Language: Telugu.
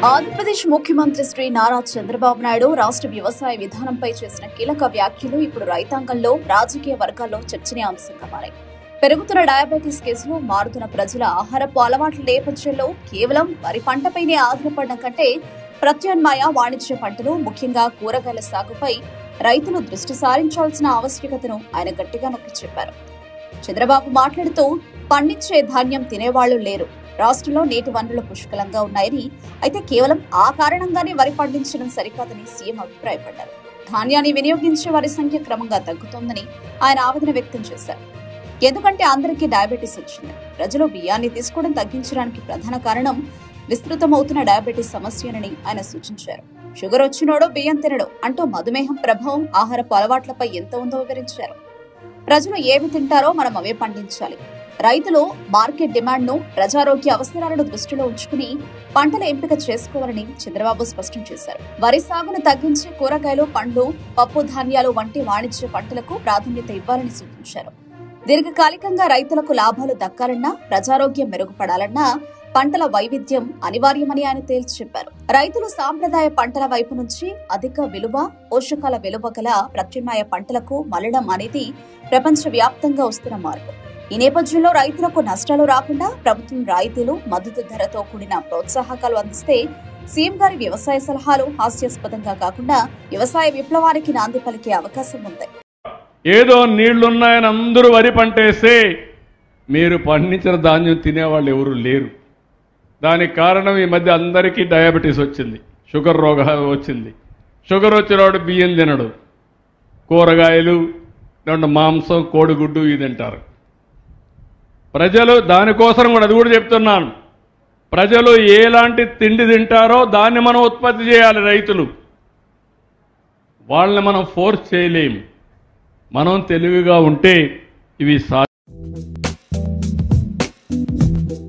ఆంధ్రప్రదేశ్ ముఖ్యమంత్రి శ్రీ నారా చంద్రబాబు నాయుడు రాష్ట్ర వ్యవసాయ విధానంపై చేసిన కీలక వ్యాఖ్యలు ఇప్పుడు రైతాంగంలో, రాజకీయ వర్గాల్లో చర్చనీయాంశంగా మారాయి. పెరుగుతున్న డయాబెటీస్ కేసులు, మారుతున్న ప్రజల ఆహారపు అలవాట్ల నేపథ్యంలో కేవలం వరి పంటపైనే ఆధారపడడం కంటే ప్రత్యామ్నాయ వాణిజ్య పంటలు, ముఖ్యంగా కూరగాయల సాగుపై రైతులు దృష్టి సారించాల్సిన ఆవశ్యకతను ఆయన గట్టిగా నొక్కి చెప్పారు. చంద్రబాబు మాట్లాడుతూ, పండించే ధాన్యం తినేవాళ్లు లేరు, రాష్ట్రంలో నీటి వనరులు పుష్కలంగా ఉన్నాయని, అయితే కేవలం ఆ కారణంగానే వరి పండించడం సరికాదని సీఎం అభిప్రాయపడ్డారు. ధాన్యాన్ని వినియోగించే వారి సంఖ్య క్రమంగా తగ్గుతోందని ఆయన ఆవేదన వ్యక్తం చేశారు. ఎందుకంటే అందరికీ డయాబెటీస్ వచ్చింది. ప్రజలు బియ్యాన్ని తీసుకోవడం తగ్గించడానికి ప్రధాన కారణం విస్తృతమవుతున్న డయాబెటీస్ సమస్యనని ఆయన సూచించారు. షుగర్ వచ్చినోడో బియ్యం తినడు అంటూ మధుమేహం ప్రభావం ఆహారపు అలవాట్లపై ఎంత ఉందో వివరించారు. ప్రజలు ఏవి తింటారో మనం అవే పండించాలి. రైతులు మార్కెట్ డిమాండ్ను, ప్రజారోగ్య అవసరాలను దృష్టిలో ఉంచుకుని పంటల ఎంపిక చేసుకోవాలని చంద్రబాబు స్పష్టం చేశారు. వరి సాగును తగ్గించి కూరగాయలు, పండ్లు, పప్పు ధాన్యాలు వంటి వాణిజ్య పంటలకు ప్రాధాన్యత ఇవ్వాలని సూచించారు. దీర్ఘకాలికంగా రైతులకు లాభాలు దక్కాలన్నా, ప్రజారోగ్యం మెరుగుపడాలన్నా పంటల వైవిధ్యం అనివార్యమని ఆయన తేల్చి చెప్పారు. రైతులు సాంప్రదాయ పంటల వైపు నుంచి అధిక విలువ, పోషకాల విలువ గల ప్రత్యామ్నాయ పంటలకు మళ్లడం అనేది ప్రపంచ వ్యాప్తంగా వస్తున్న మార్పు. ఈ నేపథ్యంలో రైతులకు నష్టాలు రాకుండా ప్రభుత్వం రాయితీలు, మద్దతు ధరతో కూడిన ప్రోత్సాహకాలు అందిస్తే సీఎం గారి వ్యవసాయ సలహాలు హాస్యాస్పదంగా కాకుండా వ్యవసాయ విప్లవానికి నాంది పలికే అవకాశం ఉంది. ఏదో నీళ్లున్నాయని అందరూ వరి పంటేస్తే మీరు పండించిన ధాన్యం తినేవాళ్ళు ఎవరు లేరు. దానికి కారణం ఈ మధ్య అందరికీ డయాబెటీస్ వచ్చింది, షుగర్ రోగం వచ్చింది. షుగర్ వచ్చినవాడు బియ్యం తినడు, కూరగాయలు, మాంసం, కోడిగుడ్డు ఇది తింటారు. ప్రజలు దానికోసం కూడా, అది కూడా చెప్తున్నాను, ప్రజలు ఎలాంటి తిండి తింటారో దాన్ని మనం ఉత్పత్తి చేయాలి. రైతులు వాళ్ళని మనం ఫోర్స్ చేయలేము. మనం తెలివిగా ఉంటే ఇవి